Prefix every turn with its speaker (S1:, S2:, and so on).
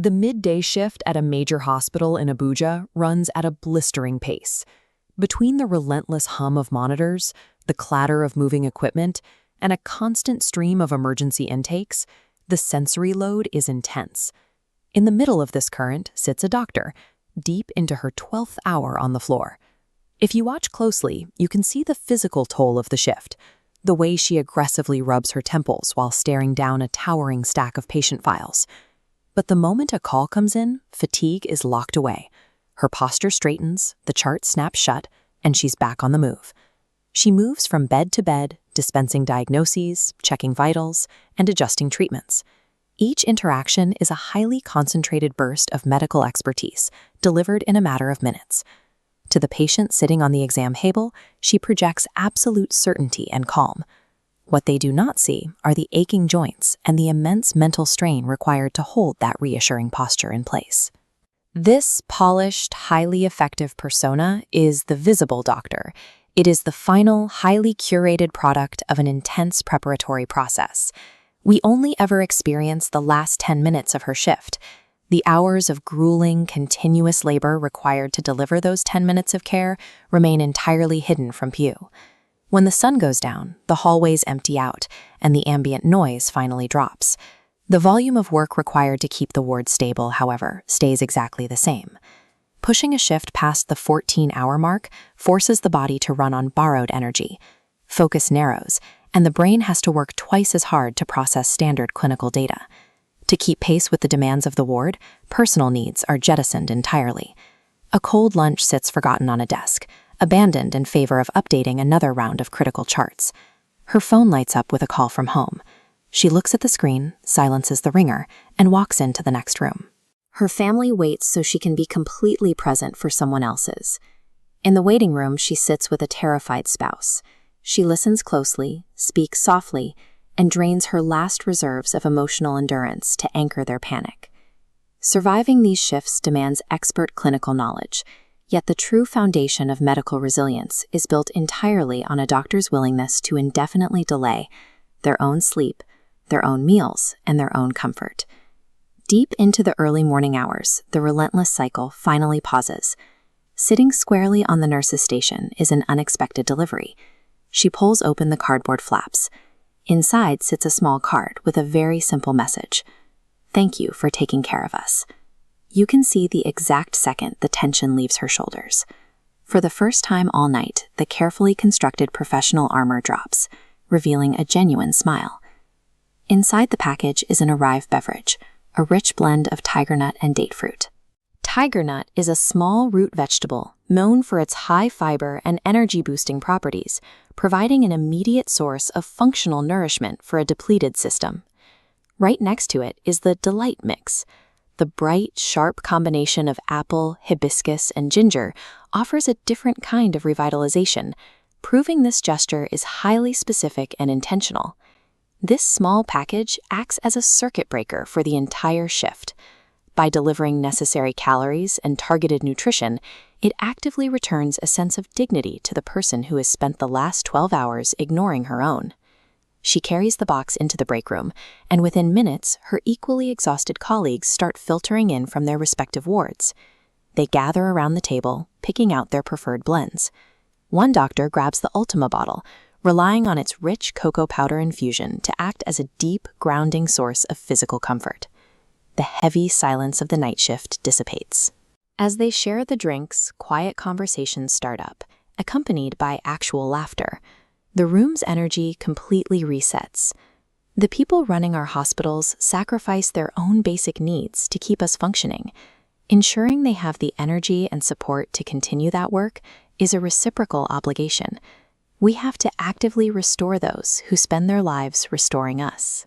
S1: The midday shift at a major hospital in Abuja runs at a blistering pace. Between the relentless hum of monitors, the clatter of moving equipment, and a constant stream of emergency intakes, the sensory load is intense. In the middle of this current sits a doctor, deep into her 12th hour on the floor. If you watch closely, you can see the physical toll of the shift, the way she aggressively rubs her temples while staring down a towering stack of patient files. But the moment a call comes in, fatigue is locked away. Her posture straightens, the chart snaps shut, and she's back on the move. She moves from bed to bed, dispensing diagnoses, checking vitals, and adjusting treatments. Each interaction is a highly concentrated burst of medical expertise, delivered in a matter of minutes. To the patient sitting on the exam table, she projects absolute certainty and calm. What they do not see are the aching joints and the immense mental strain required to hold that reassuring posture in place. This polished, highly effective persona is the visible doctor. It is the final, highly curated product of an intense preparatory process. We only ever experience the last 10 minutes of her shift. The hours of grueling, continuous labor required to deliver those 10 minutes of care remain entirely hidden from view. When the sun goes down, the hallways empty out, and the ambient noise finally drops. The volume of work required to keep the ward stable, however, stays exactly the same. Pushing a shift past the 14-hour mark forces the body to run on borrowed energy. Focus narrows, and the brain has to work twice as hard to process standard clinical data. To keep pace with the demands of the ward, personal needs are jettisoned entirely. A cold lunch sits forgotten on a desk, abandoned in favor of updating another round of critical charts. Her phone lights up with a call from home. She looks at the screen, silences the ringer, and walks into the next room. Her family waits so she can be completely present for someone else's. In the waiting room, she sits with a terrified spouse. She listens closely, speaks softly, and drains her last reserves of emotional endurance to anchor their panic. Surviving these shifts demands expert clinical knowledge, yet the true foundation of medical resilience is built entirely on a doctor's willingness to indefinitely delay their own sleep, their own meals, and their own comfort. Deep into the early morning hours, the relentless cycle finally pauses. Sitting squarely on the nurse's station is an unexpected delivery. She pulls open the cardboard flaps. Inside sits a small card with a very simple message. "Thank you for taking care of us." You can see the exact second the tension leaves her shoulders. For the first time all night, the carefully constructed professional armor drops, revealing a genuine smile. Inside the package is an arrived beverage, a rich blend of tiger nut and date fruit. Tiger nut is a small root vegetable known for its high fiber and energy-boosting properties, providing an immediate source of functional nourishment for a depleted system. Right next to it is the Delight Mix. The bright, sharp combination of apple, hibiscus, and ginger offers a different kind of revitalization, proving this gesture is highly specific and intentional. This small package acts as a circuit breaker for the entire shift. By delivering necessary calories and targeted nutrition, it actively returns a sense of dignity to the person who has spent the last 12 hours ignoring her own. She carries the box into the break room, and within minutes, her equally exhausted colleagues start filtering in from their respective wards. They gather around the table, picking out their preferred blends. One doctor grabs the Ultima bottle, relying on its rich cocoa powder infusion to act as a deep, grounding source of physical comfort. The heavy silence of the night shift dissipates. As they share the drinks, quiet conversations start up, accompanied by actual laughter. The room's energy completely resets. The people running our hospitals sacrifice their own basic needs to keep us functioning. Ensuring they have the energy and support to continue that work is a reciprocal obligation. We have to actively restore those who spend their lives restoring us.